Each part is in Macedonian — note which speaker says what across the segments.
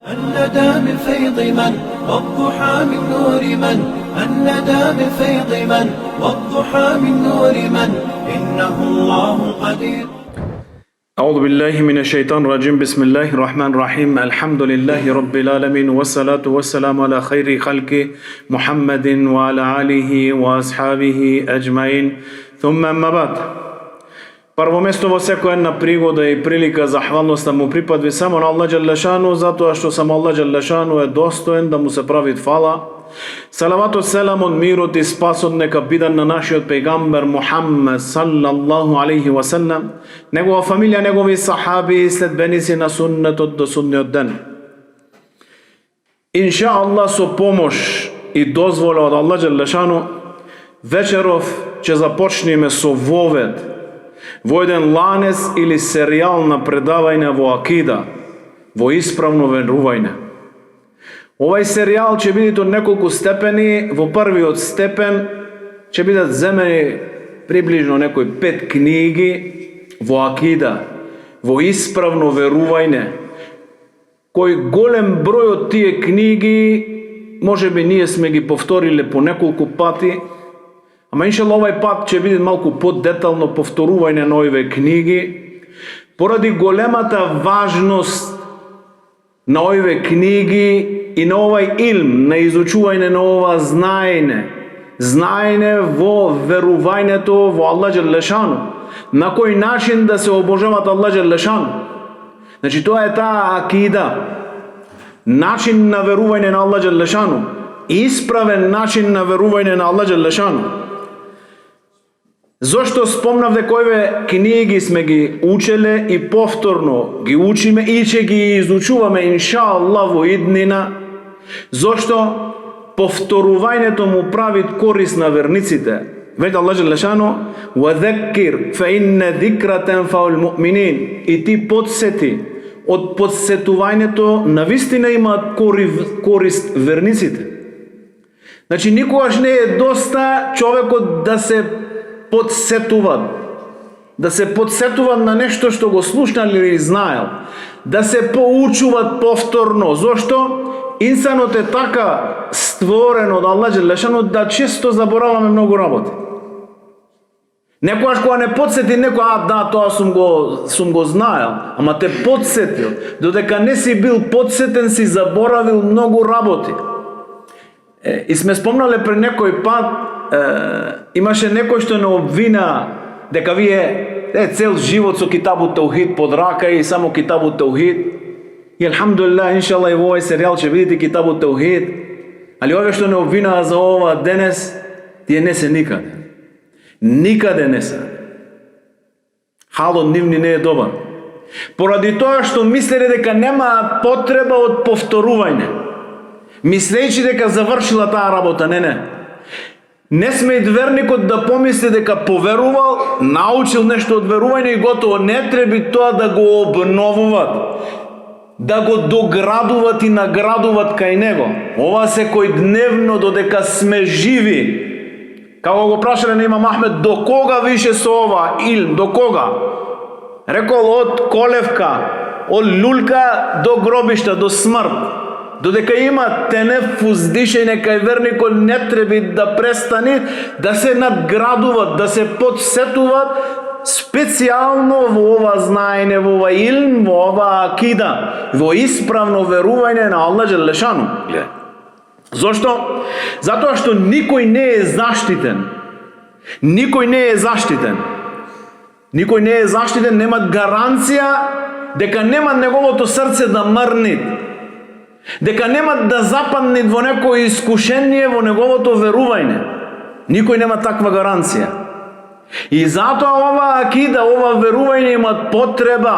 Speaker 1: الندى من فيض من والضحى من نور من الندى من فيض من والضحى من نور من إنه الله قدير.
Speaker 2: أعوذ بالله من الشيطان الرجيم. بسم الله الرحمن الرحيم. الحمد لله رب العالمين والصلاة والسلام على خير خلق محمد وعلى آله وأصحابه أجمعين. ثم أما بعد. Прво место во секоја една пригода и прилика захвалноста му припадви само на Аллах Джелешану, затоа што само Аллах Джелешану е достоен да му се прави фала. Салаватот, селамот, мирот и спасот нека бидат на нашиот пејгамбер Мухаммед саллаллаху алейхи ва саллам, негова фамилија, негови сахаби и следбеници на суннетот до судниот ден. Инша Аллах, со помош и дозвола од Аллах Джелешану, вечеров ќе започнеме со вовед во еден ланец или серијал на предавање во акида, во исправно верување. Овај серијал ќе биде од неколку степени. Во првиот степен ќе бидат земени приближно некои 5 книги во акида, во исправно верување, кој голем број од тие книги можеби ние сме ги повториле по неколку пати, ама иншалла овај пат ќе биде малку подетално повторување на овие книги, поради големата важност на овие книги и на овај илм, на изучување на ова знаење во верувањето во Аллах Джелешану, на кој начин да се обожават Аллах Джелешану. Значи тоа е таа акида, начин на верување на Аллах Джелешану, исправен начин на верување на Аллах Джелешану. Зошто спомнав дека овие книги сме ги учеле и повторно ги учиме и ќе ги изучуваме инша Аллах во иднина? Зошто повторувањето му прави корист на верниците. Веќе Аллах Джелешану وَذَكِّرْ فَإِنَّ ذِكْرَ تَنْفَعُ الْمُؤْمِنِينَ. И ти подсети, од подсетувањето навистина имаат корист верниците. Значи никогаш не е доста човекот да се подсетуват на нешто што го слушнал или знаел, да се поучуват повторно. Зошто? Инсанот е така створен од Аллах Джелешану да често забораваме многу работи. Некојаш кога не подсети некој, да, тоа сум го знаел, ама те подсетил, додека не си бил подсетен си заборавил многу работи. И сме спомнале пред некој пат, имаше некој што не обвина дека вие цел живот со Китабут Таухид под рака и само Китабут Таухид. И алхамдулилlah, иншалла и во овој серијал ќе видите Китабут Таухид. Али овие што не обвинаа за ова денес, тие не се никаде. Никаде не се. Халот нивни не е добар. Поради тоа што мислеле дека нема потреба од повторување. Мислејќи дека завршила таа работа, не. Не сме и верникот да помисли дека поверувал, научил нешто од верување и готово. Не треба тоа да го обновуват, да го доградуват и наградуват кај него. Ова секој дневно додека сме живи. Како го прашале на имам Ахмед, до кога више со ова илм, до кога? Рекол од колевка, од люлка до гробишта, до смрт. Додека има тенеф уздишење кај верникот, не треба да престани да се надградуват, да се подсетуват специјално во ова знаење, во ова илм, во ова акида, во исправно верување на Аллах Джелешану. Зошто? Затоа што никој не е заштитен. Никој не е заштитен. Никој не е заштитен, немат гаранција дека нема неговото срце да мрнит, дека немат да западнит во некој искушение во неговото верување. Никој нема таква гаранција. И затоа ова акида, ова верување имат потреба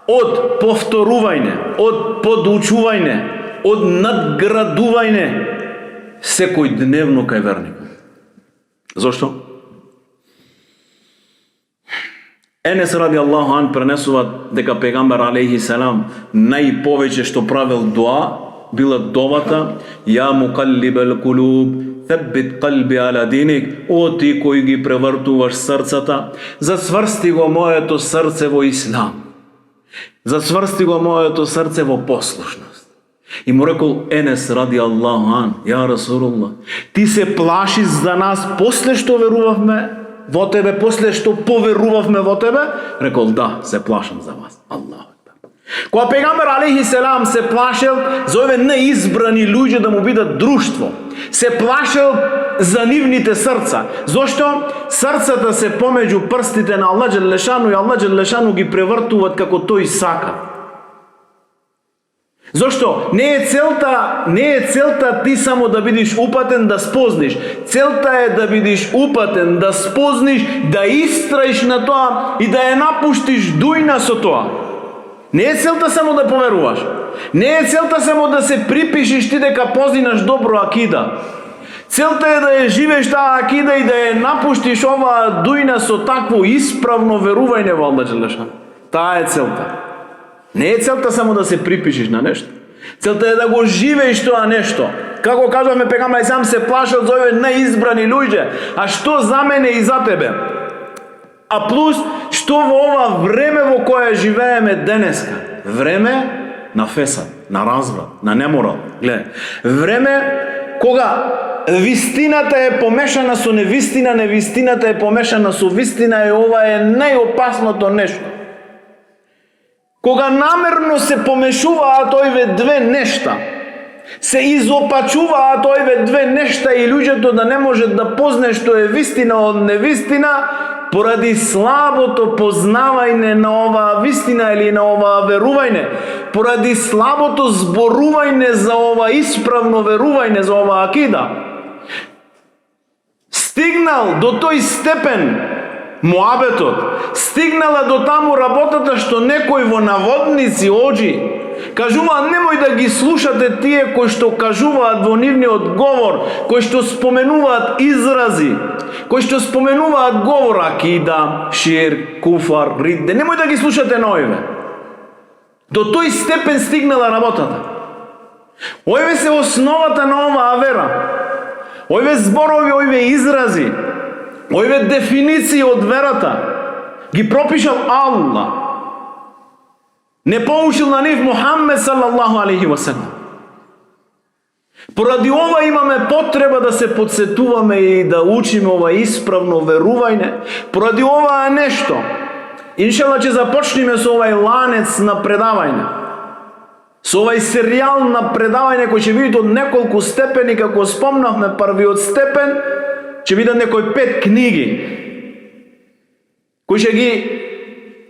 Speaker 2: од повторување, од подучување, од надградување секој дневно кај верникот. Зошто? Енес ради Аллаху ан пренесува дека пегамбер алейхи салам најповеќе што правил дуа била довата ја мукаллибел кулуб Thebit qalbi ala dinik, o ti кој ги превртуваш срцата, зацврсти го моето срце во ислам. Зацврсти го моето срце во послушност. И му рекол Енес ради Аллаху ан, ја Расулуллах, ти се плашиш за нас после што верувавме во тебе, после што поверувавме во тебе? Рекол да, се плашам за вас. Аллаху акбар. Кога пегамбер алейхи селам се плашел за овие неизбрани луѓе да му бидат друштво, се плашел за нивните срца. Зошто? Срцата се помеѓу прстите на Аллах Джелешану и Аллах Джелешану ги превртуваат како тој сака. Зошто? Не е целта ти само да бидеш упатен да спозниш. Целта е да бидеш упатен, да спозниш, да истраиш на тоа и да ја напуштиш дујна со тоа. Не е целта само да поверуваш. Не е целта само да се припишиш ти дека познаш добро акида. Целта е да ја живееш таа акида и да ја напуштиш оваа дујна со такво исправно верување во Аллах Джелешану. Таа е целта. Не е целта само да се припишиш на нешто. Целта е да го живееш тоа нешто. Како кажуваме, пегамбер сам се плашал за овие неизбрани луѓе. А што за мене и за тебе? А плюс, што во ова време во кое живееме денеска? Време на фесад, на разврат, на неморал. Гледај, време кога вистината е помешана со невистина, невистината е помешана со вистина и ова е најопасното нешто. Кога намерно се помешуваат овие две нешта, се изопачуваат овие две нешта и луѓето да не може да познае што е вистина од невистина, поради слабото познавање на оваа вистина или на оваа верување, поради слабото зборување за ова исправно верување, за оваа акида, стигнал до тој степен муабетот, стигнала до таму работата што некој во наводници оџи кажуваат немој да ги слушате тие кои што кажуваат во нивниот говор, кои што споменуваат изрази, кои што споменуваат говор акида, ширк, куфар, ридде, немој да ги слушате на овие. До тој степен стигнала работата. Овие се основата на оваа вера. Овие зборови, овие изрази, овие дефиниции од верата ги пропишал Аллах. Не поучил на нив Мухаммед салаллаху алейхи ва салlam. Поради ова имаме потреба да се подсетуваме и да учиме ова исправно верување. Поради ова нешто, иншалла ќе започнеме со овај ланец на предавање. Со овај серијал на предавање кој ќе видите од неколку степени, како спомнавме, првиот степен ќе бидат некои 5 книги кои ќе ги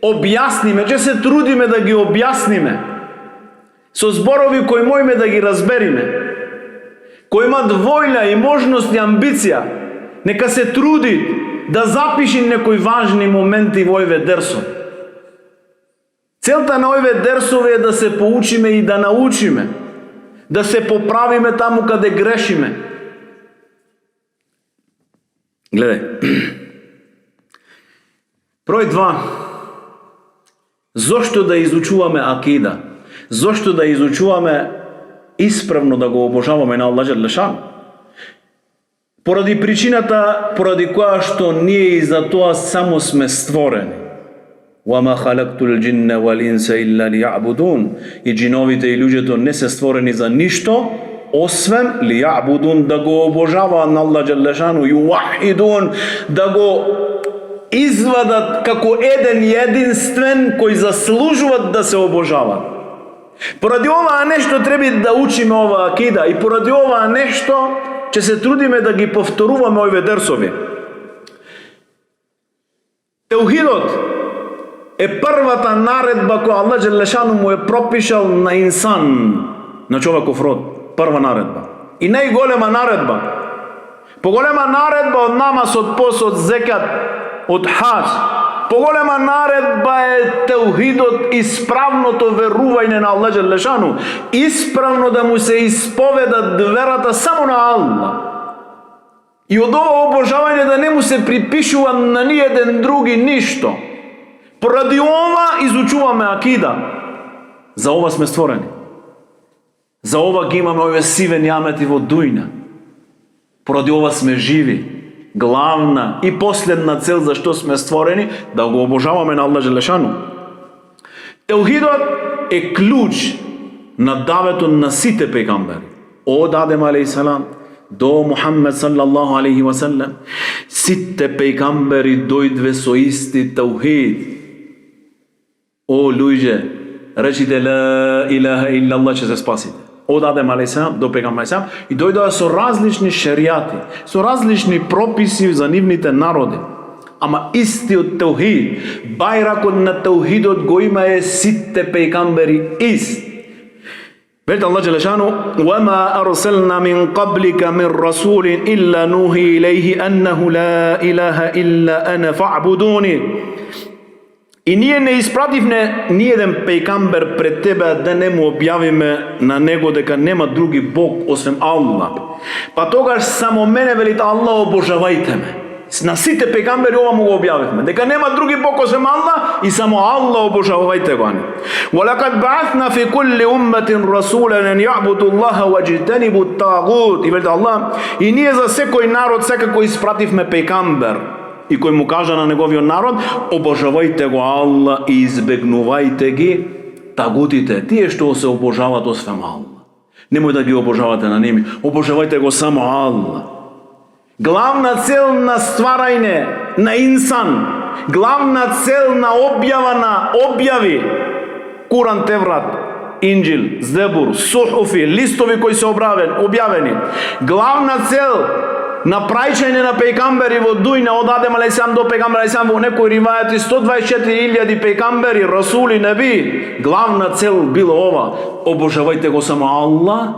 Speaker 2: објасниме, ќе се трудиме да ги објасниме со зборови кои можеме да ги разбериме. Кој имат воља и можност и амбиција, нека се труди да запиши некои важни моменти во овие дерсови. Целта на овие дерсови е да се поучиме и да научиме, да се поправиме таму каде грешиме. Гледај. Број 2. Зошто да изучуваме акида? Зошто да изучуваме исправно да го обожаваме на Аллах Джелешану? Поради причината поради која што ние и за тоа само сме створени. وَمَا خَلَقْتُ الْجِنَّ وَالْإِنسَ إِلَّا لِيَعْبُدُونَ. И джиновите и луѓето не се створени за ништо, освен лијабудун, да го обожаваат на Аллах Джелешану, ювахидун, да го извадат како еден единствен кој заслужуваат да се обожават. Поради ова нешто треба да учиме ова акида и поради ова нешто ќе се трудиме да ги повторуваме овие дерсови. Теухидот е првата наредба која Аллах Джелешану му е пропишал на инсан, на човеков род. Прва наредба. И најголема наредба. Поголема наредба од намаз, од пост, од зекат, од хадж. Поголема наредба е теухидот, исправното верување на Аллах Джелешану. Исправно да му се исповедат верата само на Аллах. И од ова обожавање да не му се припишува на ниеден други ништо. Поради ова изучуваме акида. За ова сме створени. За ова ги имаме овие сивени амети во дујна. Поради ова сме живи. Главна и последна цел за што сме створени, да го обожаваме на Аллах Джелешану. Теухидот е клуч на давето на сите пегамбери, од Адем алейхиссалам до Мухаммед саллаллаху алейхи ва саллем, сите пегамбери дојдве со исти таухид. О луѓе, речите ла илаха иллаллах, ќе се спасите. Од Адем алейхиссалам до пегамбер алейхиссалам, и дојдоа со различни шеријати, со различни прописи за нивните народи. Ама истиот таухид, бајракот на таухидот го има сите пегамбери ист. Велите Аллах Джелешану: وَمَا أَرْسَلْنَا مِنْ قَبْلِكَ مِنْ رَسُولٍ إِلَّا نُوحِي إِلَيْهِ أَنَّهُ لَا إِلَهَ إِلَّا أَنَا فَاعْبُدُونِ. И ние не испративме ниеден пејгамбер пред тебе да не му објавиме на него дека нема други Бог освен Аллах. Па тогаш само мене, велите Аллах, обожавајте ме. На сите пејгамбери ова му го објавивме, дека нема други Бог освен Аллах и само Аллах обожавајте го. وَلَقَدْ بَعَثْنَا فِي كُلِّ أُمَّةٍ رَسُولًا أَنْ يَعْبُدُوا اللَّهَ وَيَجْتَنِبُوا الطَّاغُوتَ. И велите Аллах, и ние за секој народ секако испративме пејгамбер, и кој му кажа на неговиот народ: обожавајте го Аллах и избегнувајте ги тагутите, тие што се обожаваат освен Аллах. Немој да ги обожавате на ними, обожавајте го само Аллах. Главна цел на стварање на инсан, главна цел на објава на објави, Куран, Теврат, Инџил, Зебур, Сухуфи, листови кои се објавени, главна цел на праќање на пејгамбери во дујна од Адем алейхиссалам до пејгамбер алейхиссалам, во некои ривајати 124.000 пејгамбери, расули, неби, главна цел било ова: обожавајте го само Аллах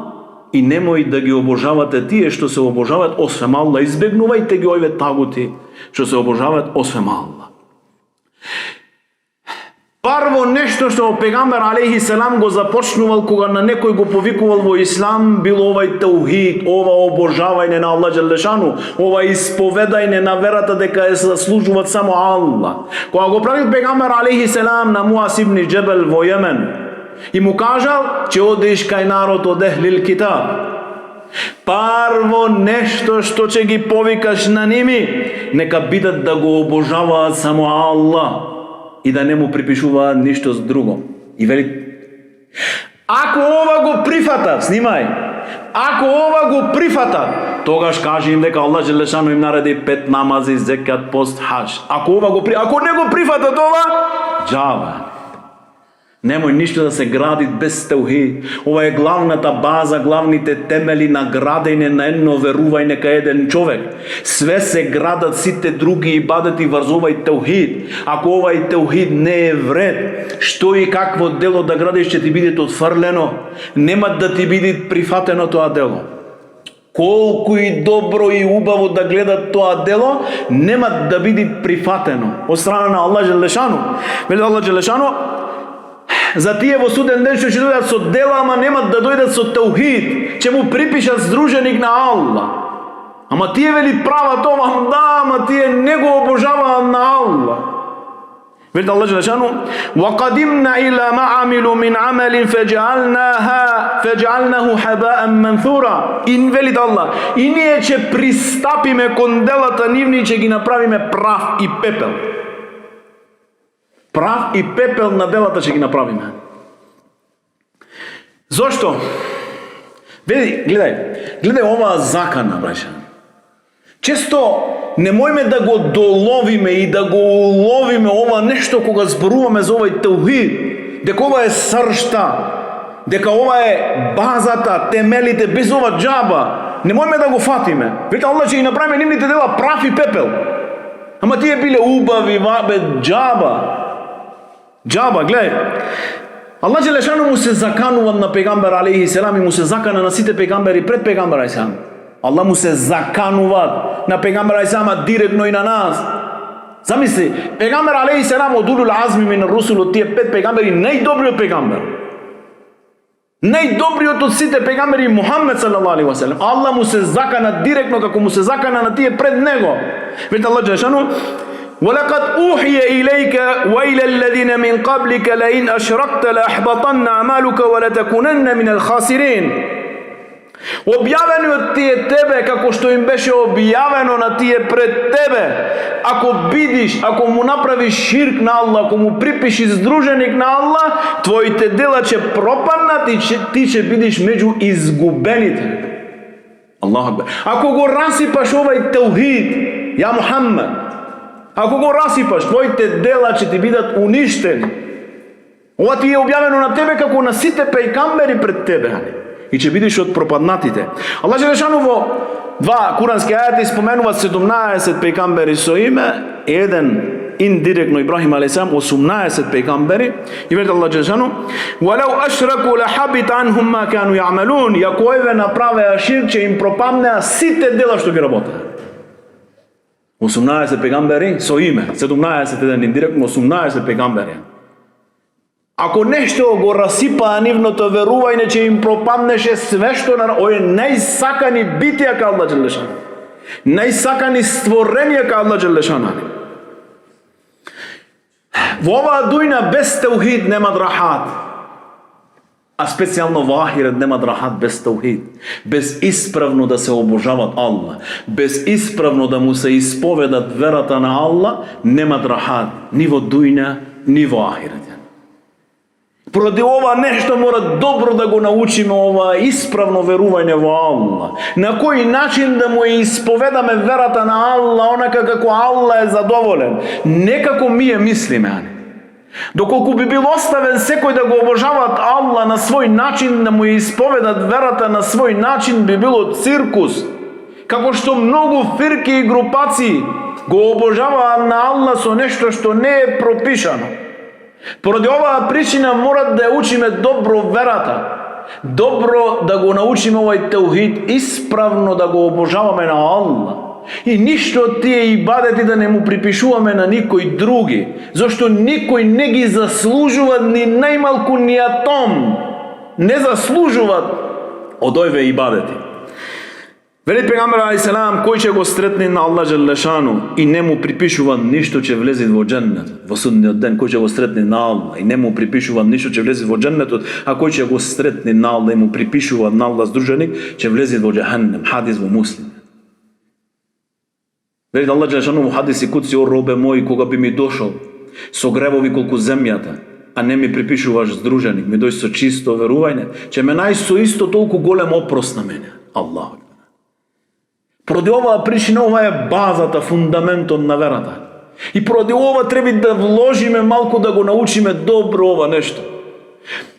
Speaker 2: и немој да ги обожавате тие што се обожаваат освен Аллах. Избегнувајте ги овие тагути што се обожаваат освен Аллах. Прво нешто што пејгамбер алейхиссалам го започнувал кога на некој го повикувал во ислам, било овај таухид, ова обожавање на Аллах Джелешану, ова исповедање на верата дека е заслужуваат само Аллах. Кога го правил пејгамбер алейхиссалам на Муаз ибн Џебел во Јемен и му кажал че одиш кај народ од Ехлил Китаб, прво нешто што ќе ги повикаш на ними, нека бидат да го обожаваат само Аллах и да не му припишуваат ништо друго. И вели: ако ова го прифатат, снимај, ако ова го прифатат, тогаш кажи им дека Аллах Джелешану им нареди 5 намази, зекат, пост, хадж. Ако не го прифатат ова, џаба. Немој ништо да се гради без таухид. Ова е главната база, главните темели на градење на едно верување кај еден човек. Све се градат сите други ибадети врз овај таухид. Ако овај таухид не е вред, што и какво дело да градиш ќе ти биде отфрлено, нема да ти биде прифатено тоа дело. Колку и добро и убаво да гледат тоа дело, нема да биде прифатено од страна на Аллах Джелешану. Вели Аллах Джелешану за тие во суден ден што ќе дојдат со дела, ама немат да дојдат со таухид, ќе му припишат здруженик на Аллах. Ама тие вели прават ова, да, ама тие не го обожаваат на Аллах. Вели Аллах Джелешану: وَقَدِمْنَا إِلَى مَا عَمِلُوا مِنْ عَمَلٍ فَجَعَلْنَاهُ حَبَاءً مَنْثُورًا. И вели Аллах, и ние ќе пристапиме кон делата нивни, ќе ги направиме прав и пепел. Прав и пепел на делата ќе ги направиме. Зошто? Види, гледај ова закана, браќа. Често немојме да го доловиме и да го уловиме ова нешто кога зборуваме за овај таухид, дека ова е сршта, дека ова е базата, темелите, без ова џаба. Немојме да го фатиме. Видите, Аллах ќе ги направиме нивните дела прав и пепел. Ама тие биле убави, вабе, џаба. Џаба, гледај. Аллах Джелешану му се заканува на пејгамбер алейхиссалам и му се закана на сите пејгамбери пред пејгамбер алейхиссалам. Аллах му се заканува на пејгамбер алейхиссалам директно и на нас. Замисли, пејгамбер алейхиссалам од улул азми мин русул, од тие 5 пејгамбери, најдобриот пејгамбер. Најдобриот од сите пејгамбери Мухаммед салаллаху алейхи ва салем. Аллах му се закана директно како му се закана на тие пред него. Видите Аллах Джелешану: وَلَقَدْ أُوحِيَ إِلَيْكَ وَإِلَى الَّذِينَ مِنْ قَبْلِكَ لَئِنْ أَشْرَكْتَ لَأَحْبَطَنَّ أَعْمَالُكَ وَلَتَكُونَنَّ مِنَ الْخَاسِرِينَ. Објавено ти е тебе како што им беше објавено на тие пред тебе. Ако бидиш, ако му направиш ширк на Аллах, ако му припишиш здруженик на Аллах, твоите дела ќе пропаднат и ти ќе бидиш меѓу изгубените. Аллах акбар. Ако го расипаш овај таухид, ја Мухаммед, ако го расипаш, твоите дела ќе ти бидат уништени. Ова ти е објавено на тебе како на сите пејгамбери пред тебе. И ќе бидеш од пропаднатите. Аллах Желешану во два курански ајати споменува 17 пејгамбери со име, еден индиректно Ибрахим алейхиссалам, 18 пејгамбери. И вели Аллах Желешану: "Валау ашраку лахабит анхум ма кану јамалун", ако еве направеа ширк, ќе им пропаднеа сите дела што ги работеа. 18 пејгамбери со име, 17 еден индиректно, 18 пејгамбери. Ако нешто го расипаа нивното верување, ќе им пропаднеше све што на овие најсакани битија кај Аллах Желешану. Најсакани створенија кај Аллах Желешану. Во оваа дујна без таухид нема рахат. А специјално во ахирет нема рахат без таухид. Без исправно да се обожават Аллах, без исправно да му се исповедат верата на Аллах, нема рахат ни во дујна, ни во ахирет. Поради ова нешто мора добро да го научиме, ова исправно верување во Аллах. На кој начин да му исповедаме верата на Аллах, онака како Аллах е задоволен, не како ми мислиме. Доколку би бил оставен секој да го обожават Аллах на свој начин, да му исповедат верата на свој начин, би било циркус. Како што многу фирки и групаци го обожаваат на Аллах со нешто што не е пропишано. Поради оваа причина мора да учиме добро верата, добро да го научиме овај таухид, исправно да го обожаваме на Аллах. И ништо од тие ибадети да не му припишуваме на никој други, зашто никој не ги заслужува ни најмалку ни атом, не заслужуваат од овие ибадети. Вели пејгамбер алейхиссалам, кој ќе го сретне на Аллах Желешану и не му припишува ништо, ќе влезе во џеннет. Во судниот ден, кој ќе го сретне на Аллах и не му припишува ништо, ќе влезе во џеннетот, а кој ќе го сретне на Аллах и му припишува на Аллах здруженик, ќе влезе во џехеннем. Хадис во Муслим. Вели Аллах Желешану во хадиси куци: "О робе мој, кога би ми дошол со гревови колку земјата, а не ми припишуваш здруженик, ми дојде со чисто верување, ќе ме најдеш со исто толку голем опрос на мене." Аллах. Поради оваа причина, ова е базата, фундаментот на верата. И поради ова треба да вложиме малку да го научиме добро ова нешто.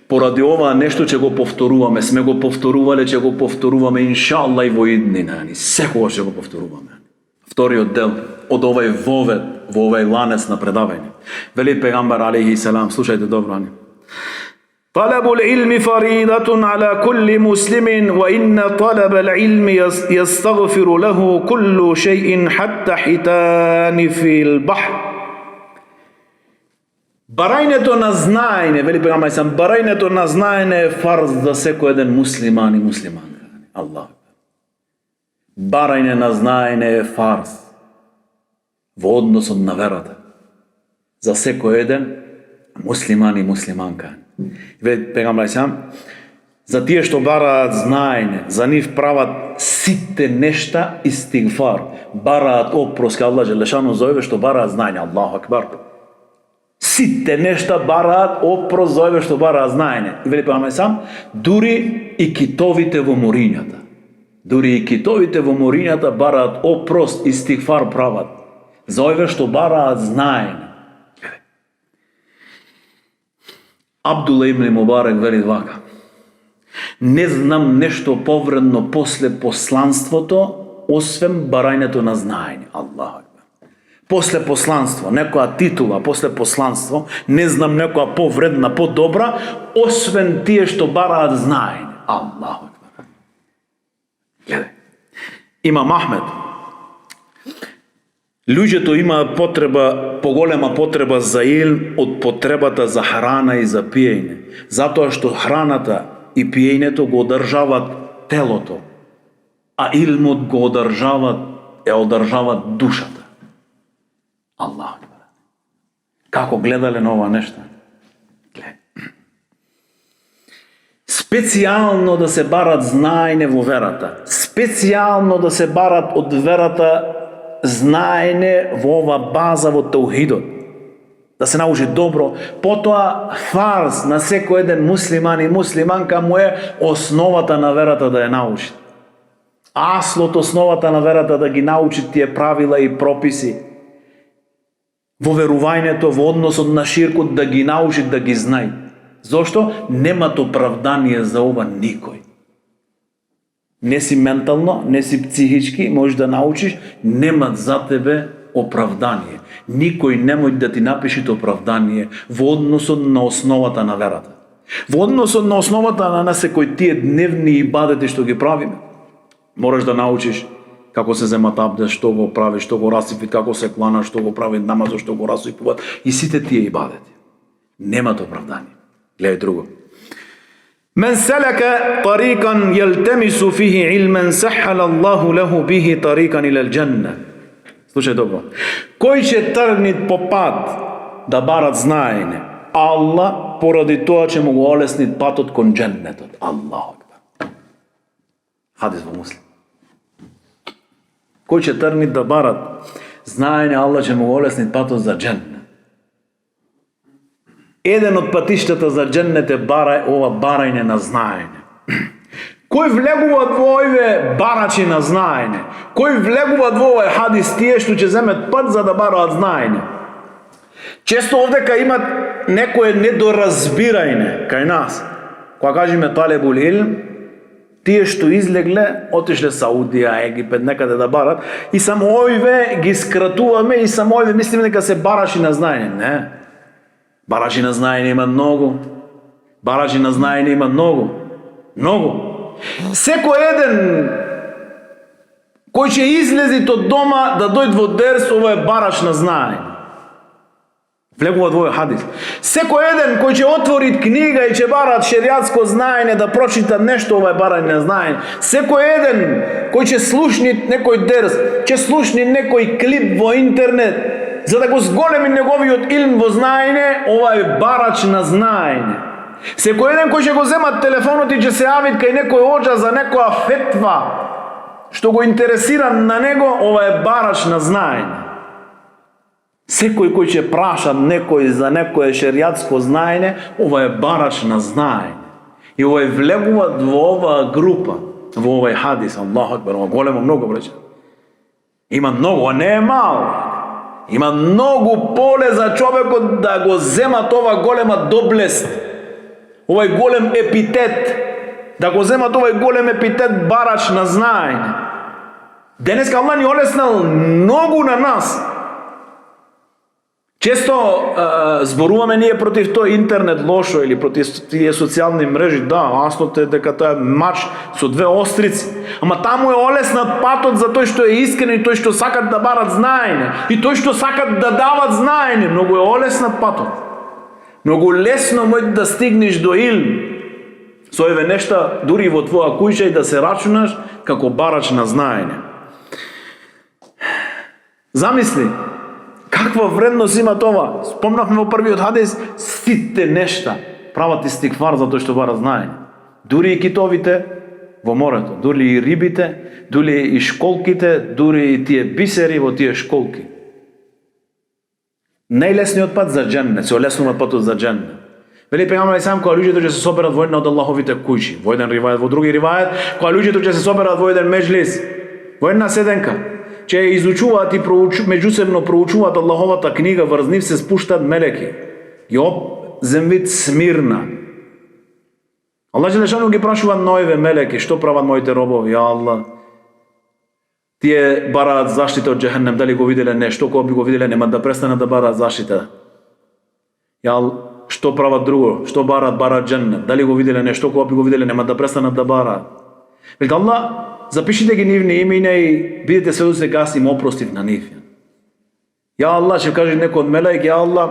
Speaker 2: Поради ова нешто ќе го повторуваме, сме го повторувале, ќе го повторуваме иншаллах и во иднина, секогаш ќе го повторуваме. Вториот дел од овај вовед, во овај ланец на предавање. Вели пејгамбер алейхиссалам, слушајте добро. طلب العلم فريضة على كل مسلم وإن طلب العلم يستغفر له كل شيء حتى حيتان في البحر. Барањето на знаење, вели пејгамбер сам, барањето на знаење е фарз за секој еден муслиман и муслиманка. Аллах. Барање на знаење е фарз во односот на верата за секој еден муслиман и муслиманка. Вели пејгамбер сам, за тие што бараат знаење, за нив прават сите нешта истигфар, бараат опрос кај Аллах Желешану за овие што бараат знаење. Аллаху акбар. Сите нешта бараат опрос за овие што бараат знаење. Вели пејгамбер сам, дури и китовите во морињата. Дури и китовите во морињата бараат опрос, истигфар прават за овие што бараат знаење. Абдулла ибн Мубарак вели вака: не знам нешто повредно после посланството, освен барањето на знаење. Аллах. После посланство, некоја титула, после посланство, не знам некоја повредна, подобра, освен тие што бараат знаење. Аллах. Гледај. Имам Ахмед. Луѓето имаат потреба, поголема потреба за илм од потребата за храна и за пиење, затоа што храната и пиењето го одржават телото, а илмот го одржават душата. Аллах. Како гледале на ова нешто? специјално да се барат знаење во верата, специјално да се барат од верата знаење во ова база во таухидот, да се научи добро. Потоа фарз на секој еден муслиман и муслиманка му е основата на верата да ја научи. Аслот, основата на верата да ги научи тие правила и прописи. Во верувањето, во односот на ширкот, да ги научи, да ги знае. Зошто? Немат оправдание за ова никој. Не си ментално, не си психички, можеш да научиш, немат за тебе оправдание. Никој немој да ти напишите оправдание во односот на основата на верата. Во односот на основата на секој тие дневни ибадети што ги правиме, мораш да научиш како се земат абдес, што го прави, што го расипит, како се клана, што го прави намазот, што го расипуваат и сите тие ибадети. Немат оправдание. Гледај друго. Мен селека тарикан јелтемису фихи илмен сахhala Аллаху леху бихи тарикан илел џенне. Слушај добро. Кој ќе тргнит по пат да барат знаење, Аллах поради тоа ќе му го олеснит патот кон џеннетот. Аллаху акбар. Хадис во Муслим. Кој ќе тргнит да барат знаење, Аллах ќе му го олеснит патот за џеннет. Еден од патиштата за џеннет е ова барање на знаење. Кој влегуваат во овие барачи на знаење? Кој влегуваат во овој хадис тие што ќе земат пат за да бараат знаење? Често овдека имат некое недоразбирање кај нас. Кога кажеме талебул илм, тие што излегле, отишле Саудија, Египет, некаде да барат, и само овие ги скратуваме и само овие мислиме дека се барачи на знаење. Не. Барачи на знаење има многу. Барачи на знаење има многу. Многу. Секој еден кој ќе излези од дома да дојде во дерс, ова е барач на знаење. Влегува во овој хадис. Секој еден кој ќе отвори книга и ќе барат шеријатско знаење да прочита нешто, ова е барање на знаење. Секој еден кој ќе слушни некој дерс, ќе слушни некој клип во интернет, за да го зголеми неговиот илм во знаење, ова е барач на знаење. Секој еден кој ќе го земат телефонот и ќе се јави кај некој оџа за некоја фетва што го интересира на него, ова е барач на знаење. Секој кој ќе праша некој за некое шеријатско знаење, ова е барач на знаење. И ова влегува во оваа група, во овој хадис, Аллаху акбар, ова големо многу браќа. Има многу, а не е мало. Има многу поле за човекот да го земат ова голема доблест, овај голем епитет, да го земат овај голем епитет барач на знаење. Денеска Аллах ни олеснал многу на нас. Често зборуваме ние против тој интернет лошо или против тие социјални мрежи, да, аснот е дека тоа е мач со две острици, ама таму е олеснат патот за тој што е искрен и тој што сакат да барат знаење и тој што сакат да дават знаење, многу е олеснат патот. Многу лесно може да стигнеш до илм со овие нешта дури во твоја куќа и да се рачунаш како барач на знаење. Замисли каква вредност има това? Спомнавме во првиот хадис, сите нешта прават истигфар за тој што бара знаење. Дури и китовите во морето, дури и рибите, дури и школките, дури и тие бисери во тие школки. Најлесниот пат за џеннет, се олеснува патот за џеннет. Вели пејамберот сам кога луѓето ќе се соберат во една од Аллаховите куќи, во еден ривајат, во други ривајат, кога луѓето ќе се соберат во еден меджлис, во една седенка, ќе изучуваат и меѓусебно проучуваат Аллаховата книга, врз нив се спуштат мелеки. Јоб земвит смирна. Аллах џелешану ги прашува на овие мелеки, што прават моите робови, ја Аллах? Тие бараат заштита од џехеннем, дали го виделе нешто, кога би го виделе нема да престанат да бараат заштита. Ја што прават друго, што бараат џеннет, дали го виделе нешто, кога би го виделе нема да престанат да бараат. Велика Аллах, запишите ги нивни имена и бидете сведоци дека аз им опростив на нив. Ја Аллах, ќе каже некој од мелаик, ја Аллах,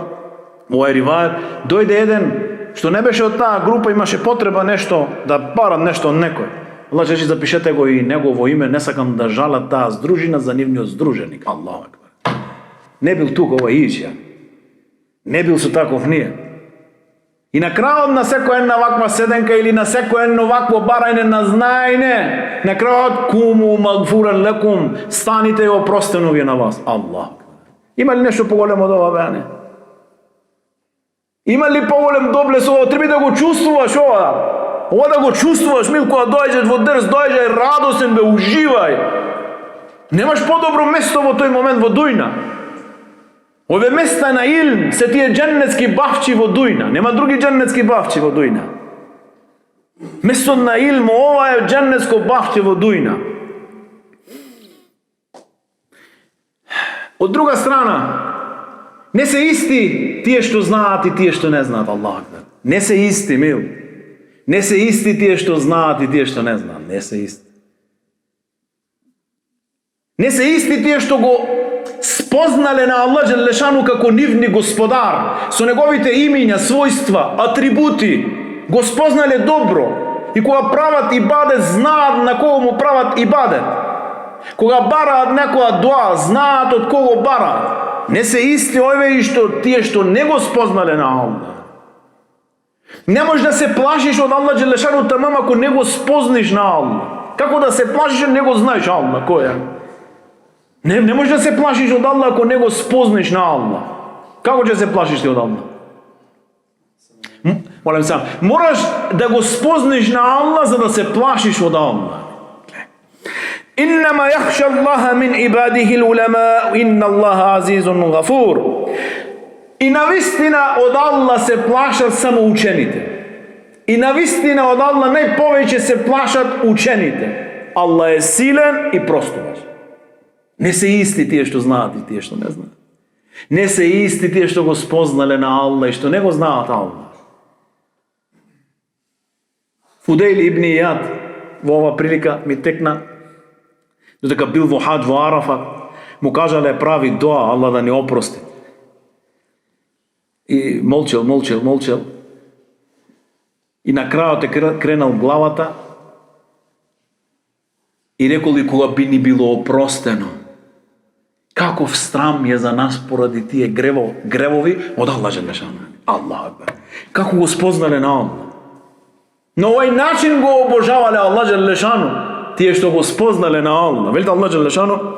Speaker 2: овој ривајат, дојде еден што не беше од таа група, имаше потреба нешто да барат нешто од некој. Аллах ќе запишете го и негово име, не сакам да жалат таа здружина за нивниот здруженик. Аллаху акбар. Не бил тука овој Иџја. Не бил со таков ние. И на крајот на секоја една ваква седенка или на секоја едно вакво барајне на знаење, на крајот куму магфурен лекум, станите и опростено ви на вас. Аллах. Има ли нешто поголемо од ова беане? Има ли поголем доблес ова? Треба да го чувствуваш ова. Ова да го чувствуваш, милко, да дојдеш во дрз, дојдеш радосен, бе, уживај. Немаш подобро место во тој момент во дујна. Ове места на илм се тие дженнетски бавчи во дујна. Нема други дженнетски бавчи во дујна. Место на илм, ова е дженнетско бавче во дујна. Од друга страна, не се исти тие што знаат и тие што не знаат, Аллах. Не се исти, мил. Не се исти тие што знаат и тие што не знаат. Не се исти. Не се исти тие што го спознале на Аллах Джелешану како нивни господар, со неговите имиња, својства, атрибути, го спознале добро. И кога прават ибадет, знаат на кого му прават ибадет. Кога бараат некоја дуа, знаат од кого бараат. Не се исти овие и што тие што не го спознале на Аллах. Не можеш да се плашиш од Аллах Джелешану тамам ако не го спозниш на Аллах. Како да се плашиш, не го знаеш Аллах кој е. Не можеш да се плашиш од Аллах ако не го спозниш на Аллах. Како ќе се плашиш ти од Аллах? Молам сам, мораш да го спозниш на Аллах за да се плашиш од Аллах. Иннама јахша Аллаха мин ибадихи l'улама, инна Аллаха азизун гафур. И навистина од Аллах се плашат само учените. И навистина од Аллах најповеќе се плашат учените. Аллах е силен и простуваш. Не се исти тие што знаат и тие што не знаат. Не се исти тие што го спознале на Аллах и што не го знаат Аллах. Фудейл ибн Ияд во ова прилика ми текна додека бил во хаџ во Арафат, му кажале прави дуа Аллах да ни опрости. И молчел. И на крајот е кренал главата и рекол и кога би ни било опростено. Каков срам е за нас поради тие гревови од Аллах Джелешану. Аллах акбар. Како го спознале на Аллах. На овој начин го обожавале Аллах Джелешану. Тие што го спознале на Аллах. Велите Аллах Джелешану: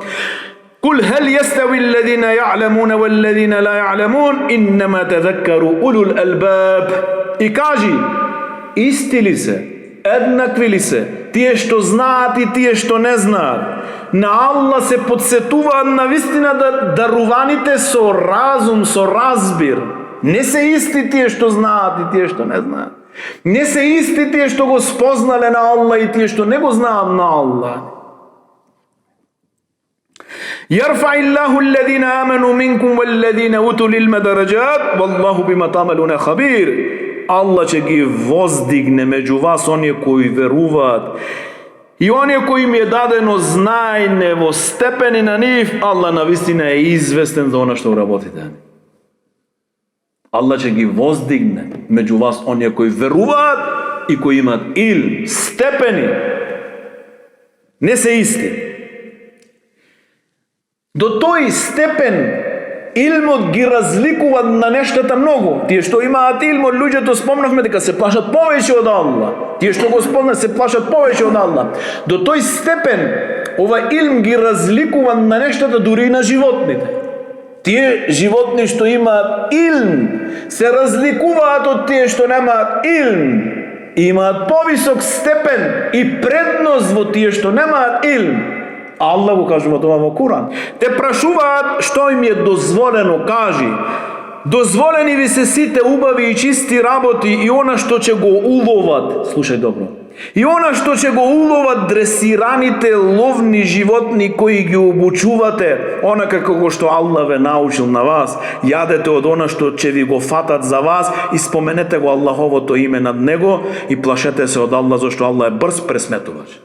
Speaker 2: "Кул хал јастави аллазина ја'ламуна валлазина ла ја'ламун, иннама тадзаккару улул албаб." И кажи, исти ли се, еднакви ли се тие што знаат и тие што не знаат? На Аллах се подсетуваат на вистина даруваните со разум, со разбир. Не се исти тие што знаат и тие што не знаат. Не се исти тие што го спознале на Аллах и тие што не го знаат на Аллах. Јарфа'i Аллаху аллазина аману минкум валлазина утул илма дараџат, валлаху бима та'малуна хабир. Аллах ќе ги воздигне меѓу вас оние кои веруваат и оние кои им е дадено знаење во степени на нив. Аллах навистина е известен за она што работите. Аллах ќе ги воздигне меѓу вас оние кои веруваат и кои имат илм, степени. Не се исти. До тој степен илмот ги разликува на нештата многу. Тие што имаат илм од луѓето, спомнавме дека се плашат повеќе од Аллах. Тие што го спомнат се плашат повеќе од Аллах. До тој степен ова илм ги разликува на нештата дури и на животните. Тие животни што имаат илм се разликуваат од тие што немаат илм. Имаат повисок степен и предност во тие што немаат илм. Аллах го кажува тоа во Куран. Те прашуваат што им е дозволено, кажи: дозволени ви се сите убави и чисти работи и она што ќе го уловат. Слушај добро. И она што ќе го уловат дресираните ловни животни кои ги обучувате, она како што Аллах ве научил на вас, јадете од она што ќе ви го фатат за вас и споменете го Аллаховото име над него и плашете се од Аллах, зашто Аллах е брз пресметувач.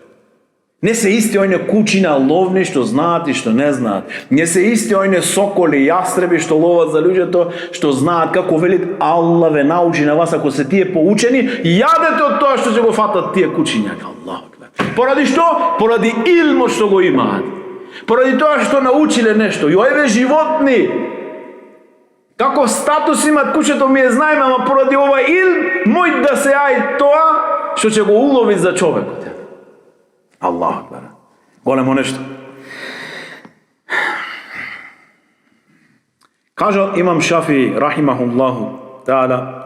Speaker 2: Не се исти оне кучина ловни што знаат и што не знаат. Не се исти оне соколи, јастреби што ловат за луѓето, што знаат. Како велит Аллах ве научи на вас, ако се тие поучени, јадете од тоа што ќе го фатат тие кучиња. Аллах. Поради што? Поради илмот што го имаат. Поради тоа што научиле нешто. И овие животни Каков статус имат кучето ми знаеме, ама поради ова илм, мој да се ај тоа, што ќе го улови за човекот. Аллах акбар. Големо нешто. Кажа имам Шафи, рахимахуллаху таала,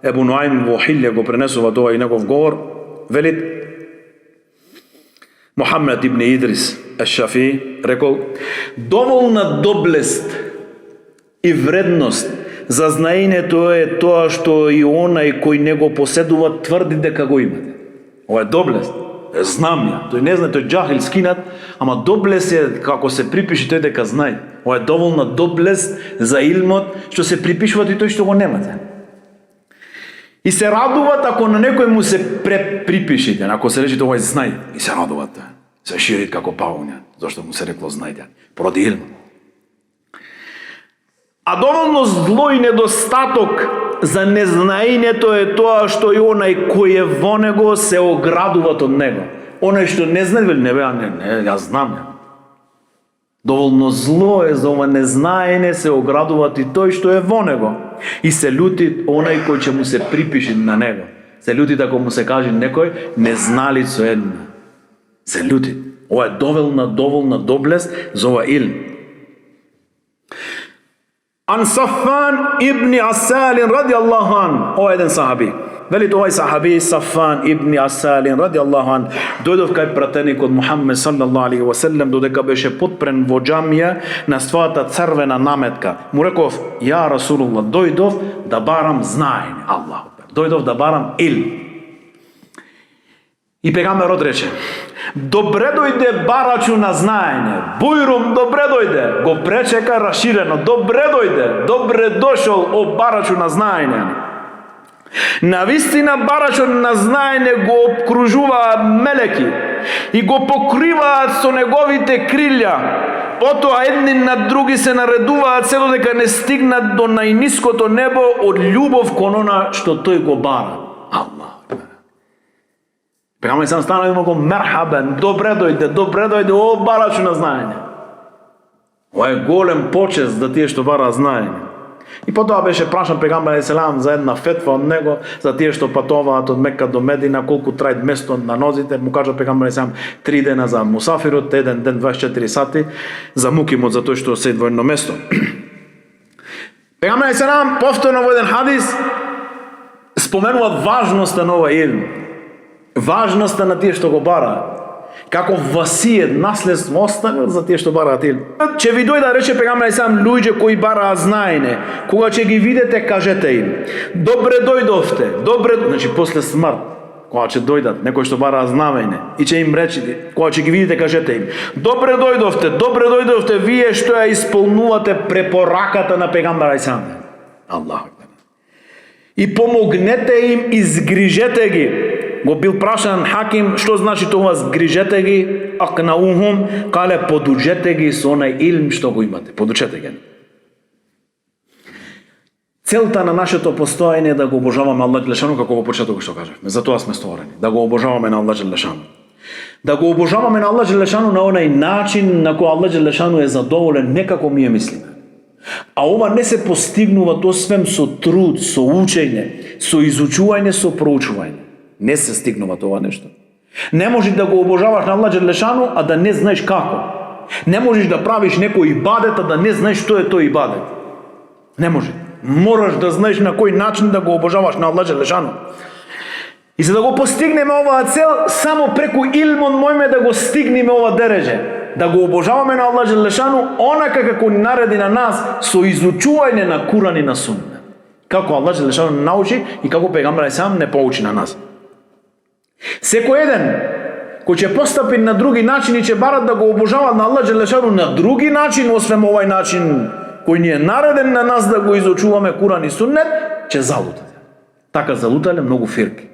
Speaker 2: Ебу Нуајм во Хилја го пренесува тоа и негов говор, велит, Мухаммед ибн Идрис аш-Шафи рекол, доволна доблест и вредност за знаењето е тоа што и онај кој него поседува тврди дека го имате. Ова е доблест. Знам ја. Тој не знае, тој џахил скинат, ама доблест е како се припиши тој дека знае. Ова е доволна доблест за илмот што се припишува и тој што го немате. И се радуват ако на некој му се припишите, ако се речете овој знај, и се радуват. Се ширит како пауња, зашто му се рекло знајте, поради илм. А доволно зло и недостаток за незнаењето е тоа што и онај кој е во него се оградуват од него. Онај што не знае, вели не, јас знам. Доволно зло е за ова незнаење, се оградуват и тој што е во него. И се љути онај кој ќе му се припиши на него. Се љути ако му се каже некој незналицо една. Се љути. Ова е доволна доблест за ова илм. Ан Сафан ибн Асалин ради Аллаху ан. Ова е еден сахаби. Велит овај сахаби Сафан ибн Асалин ради Аллаху ан дојдов кај пратеникот Мухаммед саллаллаху алейхи ва селем додека беше потпрен во џамија на својата црвена наметка. Му реков: "Ја Расулуллах, дојдов да барам знаење." Аллаху акбар. Дојдов да барам илм. И пегамберот рече: "Добре дојде барачу на знаење. Бујрум, добре дојде." Го пречека раширено: "Добре дојде, добре дошол о барачу на знаење." Навистина барачот на знаење го обкружуваат мелеки и го покриваат со неговите крилја. Потоа едни на други се наредуваат се додека не стигнат до најниското небо од љубов кон она што тој го бара. Аллах. Пегамберот сам стана и му го мерхабен, добре дојде, о барачу на знаење. Ова е голем почест за тие што бара знаење. И потоа беше прашан пегамберот селам за една фетва од него, за тие што патуваат од Мека до Медина, колку трајат место на нозите. Му кажа пегамберот селам 3 дена за мусафирот, 1 ден 24 сати за мукимот, за тој што се во едно место. Пегамберот селам повторно во еден хадис споменува важноста на ова илм. Важноста на тие што го бара. Како васиет, наследство оставил за тие што бараат илм. Ќе ви дојда, рече пегамберот сам, луѓе кои бараат знаење. Кога ќе ги видите, кажете им: "Добре дојдовте." Значи после смрт, кога ќе дојдат некои што бараат знаење, и ќе им речете, кога ќе ги видите, кажете им: "Добре дојдовте, вие што ја исполнувате препораката на пегамберот сам." Аллах. И помогнете им, изгрижете ги. Го бил прашан Хаким, што значи тоа згрижете ги, акнаухум, кале подучете ги со онај илм што го имате, подучете ги. Целта на нашето постоење е да го обожаваме Аллах џелешану, како во почетокот што кажавме. Затоа сме створени, да го обожаваме на Аллах џелешану. Да го обожаваме на Аллах џелешану на онај начин на кој Аллах џелешану е задоволен, не како ми мислиме. А ова не се постигнува освен со труд, со учење, со изучување, со проучување. Не се стигнува тоа нешто. Не можеш да го обожаваш на Аллах џелешану, а да не знаеш како. Не можеш да правиш некој ибадет, а да не знаеш што е тој ибадет. Не може. Мораш да знаеш на кој начин да го обожаваш на Аллах џелешану. И за да го постигнеме оваа цел, само преку илмон можеме да го стигнеме ова дереже. Да го обожаваме на Аллах џелешану онака како ни нареди на нас со изучување на Куран и на Сунна. Како Аллах џелешану научи и како пегамберот сам не поучи на нас. Секој еден кој ќе постапи на други начини, ќе барат да го обожават на Аллах џелешану на други начин, освен овај начин кој ни е нареден на нас да го изучуваме Куран и Суннет, ќе залутат. Така залутале многу фирки.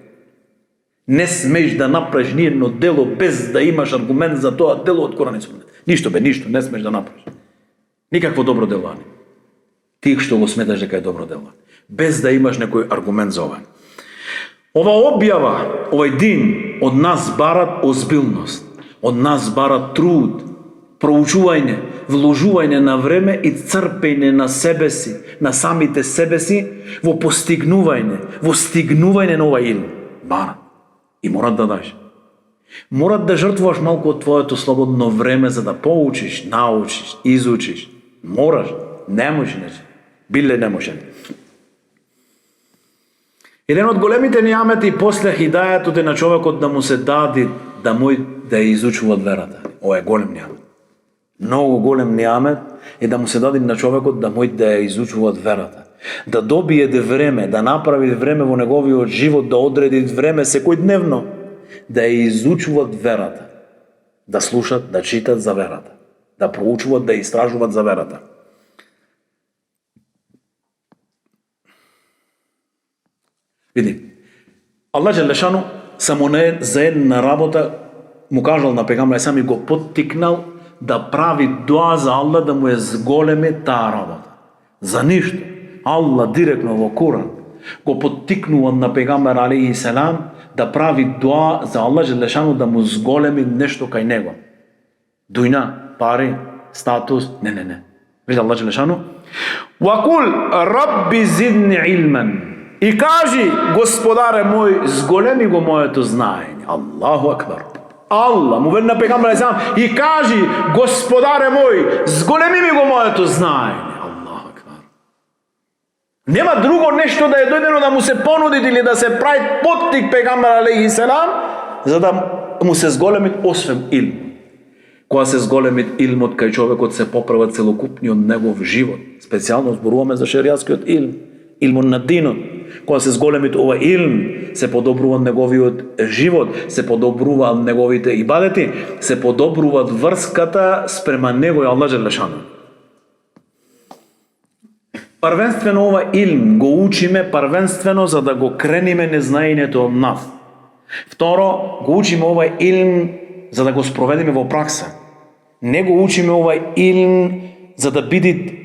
Speaker 2: Не смееш да направиш ни едно дело без да имаш аргумент за тоа дело од Куран и Суннет. Ништо не смееш да направиш. Никакво добро дело. Ти што го сметаш дека е добро дело, без да имаш некој аргумент за ова. Ова објава, овај дин од нас барат озбилност, од нас барат труд, проучување, вложување на време и црпење на себе си, на самите себе си, во постигнување, во стигнување на овај илм. Барат. И морат да дадеш. Морат да жртвуваш малку од твоето слободно време за да поучиш, научиш, изучиш. Мораш. Не може. Биле не може. Еден од големите ниамети после хидајатот е на човекот да му се даде да да изучува верата. Ова е голем ниамет. Многу голем ниамет е да му се даде на човекот да да изучува верата. Да добие време, да направи време во неговиот живот, да одреди време секојдневно, да изучуваат верата. Да слушат, да читат за верата. Да проучуваат, да истражуваат за верата. Види, Аллах Джелешану само не за една работа му кажал на пегамбер сам и го поттикнал да прави дуа за Аллах да му зголеми таа работа. За ништо. Аллах директно во Куран го поттикнува на пегамбер алейхи селам да прави дуа за Аллах Джелешану да му зголеми нешто кај него. Дујна, пари, статус, не. Види Аллах Джелешану: "Вакул рабби зидни илмен." И кажи, Господаре мој, зголеми го моето знаење. Аллаху акбар. Аллах му вели на пегамбер алейхи селам: "И кажи, Господаре мој, зголеми ми го моето знаење." Аллаху акбар. Нема друго нешто да е дојдено да му се понуди или да се прави поттик пегамбер алейхи селам за да му се зголеми освен илм. Кога се зголеми илмот кај човекот се поправа целокупниот негов живот. Специјално зборуваме за шеријатскиот илм, илмот на динот. Кога се зголеми ова илм, се подобрува неговиот живот, се подобруваат неговите ибадети, се подобруваат врската спрема него и Аллах Джелешану. Првенствено ова илм го учиме првенствено за да го крениме незнаењето од нас. Второ, го учиме ова илм за да го спроведиме во пракса. Не го учиме ова илм за да биде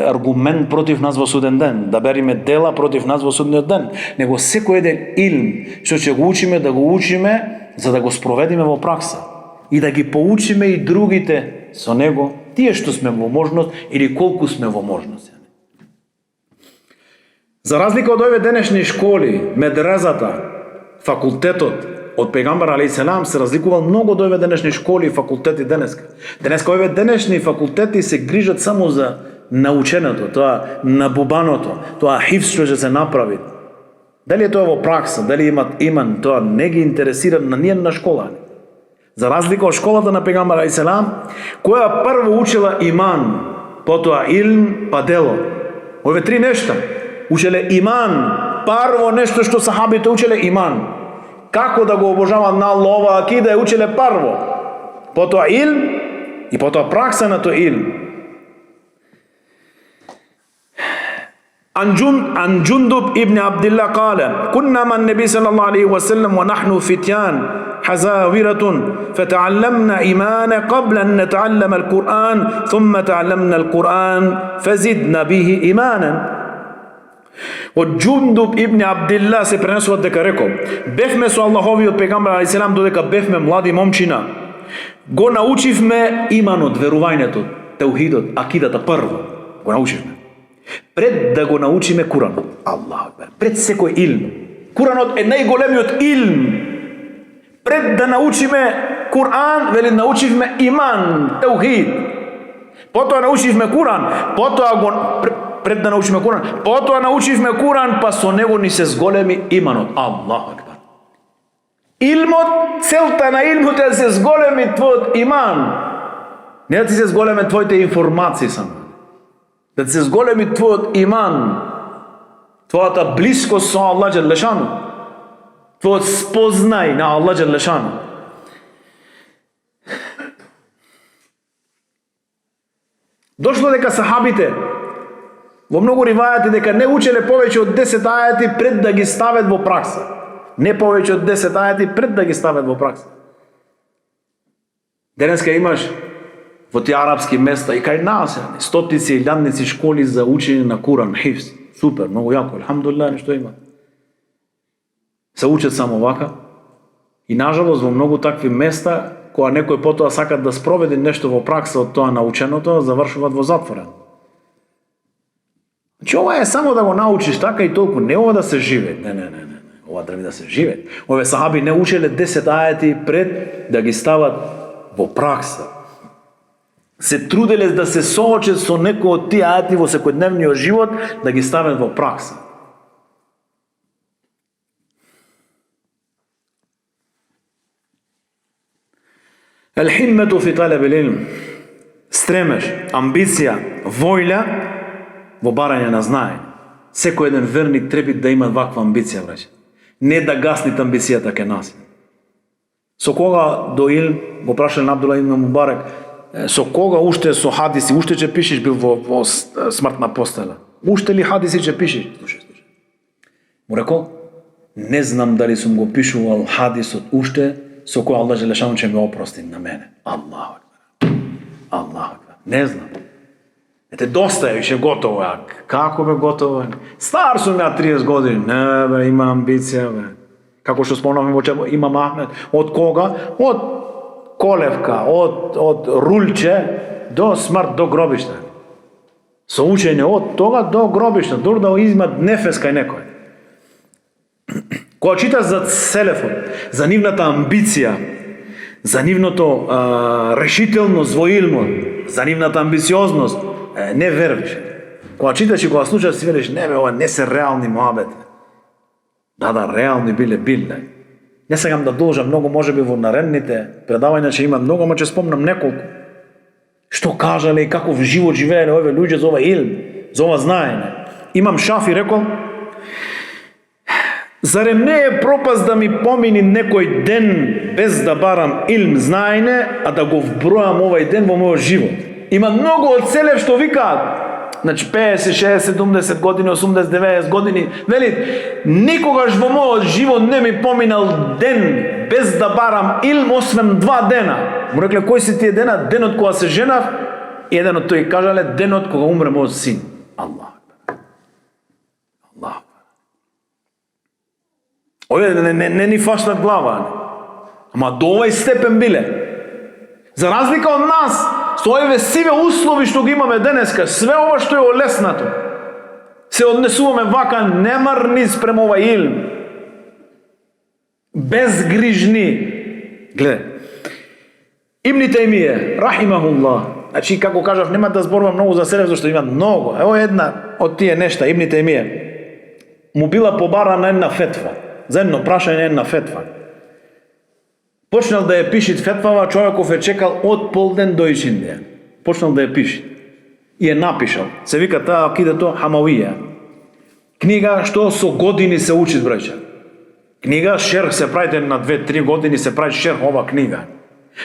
Speaker 2: аргумент против нас во суден ден, да бериме дела против нас во судниот ден, него секој еден илм што ќе го учиме, да го учиме за да го спроведиме во пракса и да ги поучиме и другите со него, тие што сме во можност или колку сме во можност. За разлика од овие денешни школи, медрезата, факултетот од пегамбер алейхи селам се разликувал многу од овие денешни школи и факултети денеска. Денеска овие денешни факултети се грижат само за наученото, тоа набубаното, тоа хифз што ќе се направи. Дали е тоа во пракса, дали имат иман, тоа не ги интересира на ниједна школа. За разлика од школата на пегамбер алейхи селам, која прво учила иман, потоа илм, па дело. Овие три нешта. Учеле иман, прво нешто што сахабите учеле иман. Како да го обожаваат на Аллах, акида е учеле прво. Потоа илм и потоа пракса на тој илм. عن جندب ابن عبد الله قال: كنا مع النبي صلى الله عليه وسلم ونحن فتيان حزاورة فتعلمنا إيمان قبل أن نتعلم القرآن ثم تعلمنا القرآن فزدنا به إيمانا. Од Джундуб ибн Абдилла се пренесува дека рекол: бевме со Аллаховиот пегамбер алейхи селам додека бевме млади момчина, го научивме иманот, верувањето, теухидот, акидата прво. Го научивме. Пред да го научиме Куранот. Аллах акбар. Пред секој илм. Куранот е најголемиот илм. Пред да научиме Куран, вели научивме иман, теухид. Потоа научивме Куран, пред да научиме Куран, потоа научивме Куран, па со него ни се зголеми иманот. Аллах акбар. Илмот, целта на илмот е да се зголеми твојот иман. Не да ти се зголеме твоите информации само. Да ти се зголеми твојот иман, твојата блискост со Аллах Джелешану, твојот спознај на Аллах Джелешану. Дошло дека сахабите во многу ривајати дека не учеле повеќе од 10 ајати пред да ги стават во пракса. Не повеќе од 10 ајати пред да ги стават во пракса. Денеска имаш во тие арапски места и кај нас стотици и илјадници школи за учење на Куран, хифз. Супер, многу јако, алхамдулилlah, нешто има. Се учат само вака и нажалост во многу такви места кога некој потоа сака да спроведе нешто во пракса од тоа наученото, завршуваат во затворен. Значи, ова е само да го научиш така и толку, не ова да се живее. Не. Ова треба да се живее. Овие сахаби не учеле 10 ајати пред да ги стават во пракса. Се труделе да се соочат со некој од тие ајати во секојдневниот живот, да ги стават во пракса. Ал-химмету фи талабил илм. Стремеж, амбиција, воља во барање на знаење. Секој еден верник треба да има ваква амбиција, браќа. Не да гасните амбицијата ке нас. Со кога до илм, го прашале на Абдулла ибн Мубарак, со кога уште со хадиси, уште ќе пишеш бил во смртна постела? Уште ли хадиси ќе пишеш? Слушај. Му рекол, не знам дали сум го пишувал хадисот уште, со кој Аллах Желешану ќе ме опрости на мене. Аллаху акбар. Не знам. Ете, доста е, више готово е. Како бе готово е? Стар сум ја 30 години. Не бе, има амбиција бе. Како што спомнавме во чему имам Ахмед. Од кога? Од колевка, од рулче до смрт, до гробиште. Со учење од тога до гробиште, дур да измат нефес кај некој. Кога читаш за селефот, за нивната амбиција, за нивното решителност во илмот, за нивната амбициозност, не вервиш. Кога читаш и кога слушаш си велиш, не бе, ова не се реални муабети. Да, реални биле. Не сакам да должам многу, можеби во наредните предавања ќе има многу, ама ќе спомнам неколку. Што кажале и каков живот живееле овие луѓе за ова илм, за ова знаење. Имам Шафи рекол, зарем не е пропаст да ми помини некој ден без да барам илм знаење, а да го вбројам овај ден во мојот живот. Има многу од селев што викаат, значи 50, 60, 70 години, 80, 90 години, велит, никогаш во мојот живот не ми поминал ден без да барам илм, освен 2 дена. Му рекле, кои се тие дена? Денот кога се женав, и еден од тој кажале, денот кога умре мојот син. Аллах. Овие не ни фашнат глава. Ама до овај степен биле. За разлика од нас, со овие сиве услови што ги имаме денеска, све ова што е олеснато, се однесуваме вака немарни спрема овај илм. Безгрижни. Гледај. Ибн Тајмија, рахимахуллах, значи, како кажав, нема да зборувам многу за селев, зашто има многу. Ево една од тие нешта, Ибн Тајмија. Му била побарана една фетва. За едно прашање една фетва. Почнал да ја пишит фетвава, човеков е чекал од полден до ичиндија. Почнал да ја пишит. И е напишал. Се вика таа акидето Хамавија. Книга што со години се учит, браќа. Книга шерх се прави на 2-3 години, се прави шерх ова книга.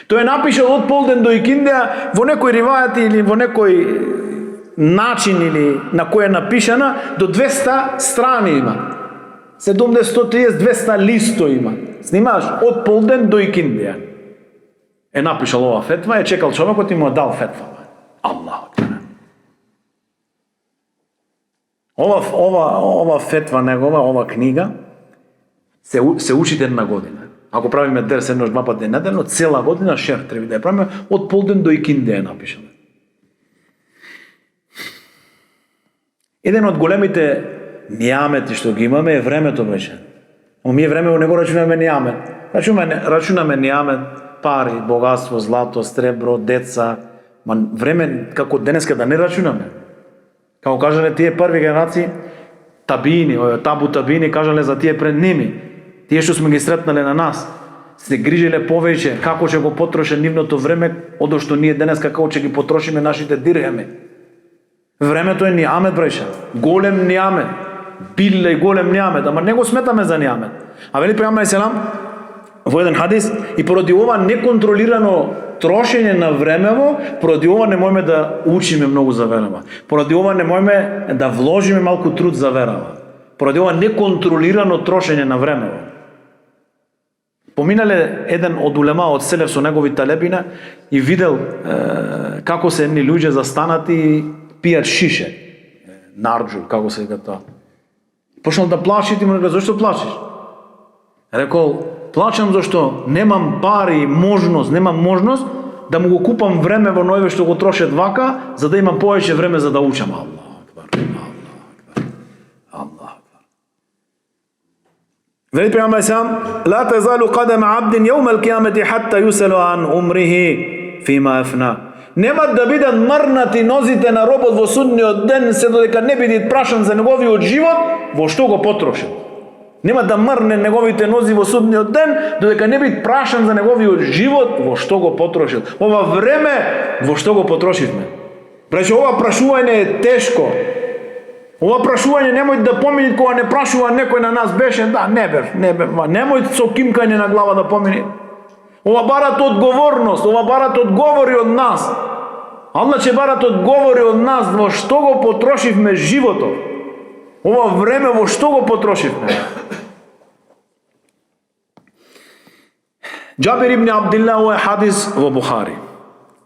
Speaker 2: Тој е напишал од полден до икиндија во некој ривајат или во некој начин или на кој е напишана, до 200 страни има. 70-130-200 листо има. Снимаш од полден до икиндија. Е напишал ова фетва, е чекал човекот и му дал фетва. Аллах. Ова фетва негова, ова книга се учи една година. Ако правиме дерс еднош 2 пати неделно, цела година шерх треба да ја правиме од полден до икиндија е напишано. Еден од големите нијамети што ги имаме е времето, беше. Ама ние време не го рачунаме нијамет. Рачунаме нијамет, пари, богатство, злато, сребро, деца. Ма време како денеска да не рачунаме. Како кажале тие први генерации, табу табини, кажале за тие пред ними. Тие што сме ги сретнале на нас, се грижеле повеќе како ќе го потроше нивното време, одошто ние денеска како ќе ги потрошиме нашите дирхеми. Времето е нијамет, браќа. Голем нијамет. Биле голем нијамет, ама не го сметаме за нијамет. А вели Пејгамбер селам во еден хадис, и поради ова неконтролирано трошење на времево, поради ова не можеме да учиме многу за верава. Поради ова не можеме да вложиме малку труд за верава. Поради ова неконтролирано трошење на времево. Поминале еден од улема од селев со негови талебина и видел како се едни луѓе застанати и пијат шише. Нарджу, како се вика тоа. Почнал да плачи и му рекол, зошто плачиш? Рекол, плачам зашто немам пари и немам можност да му го купам време во ноеве што го трошат вака, за да имам повеќе време за да учам. Аллах акбар, Аллах акбар. Вели пејгамбер сам: "Ла тазалу қадам абдин јаумал қијамати хатта юсалу ан умрихи фима афна." Нема да бидат мрнати нозите на робот во судниот ден се додека не биде прашан за неговиот живот во што го потрошил. Нема да мрне неговите нози во судниот ден додека не биде прашан за неговиот живот во што го потрошил. Ова време во што го потрошивме. Прече ова прашување е тешко. Ова прашување немој да помини кога не прашува некој на нас беше, да, не бев, немој со кимкање на глава да помини. Ова барат одговорност, ова барат одговори од нас. Аллах ќе барат одговори од нас во што го потрошивме животот. Ова време во што го потрошивме. Џабир ибн Абдилла, ова е хадис во Бухари.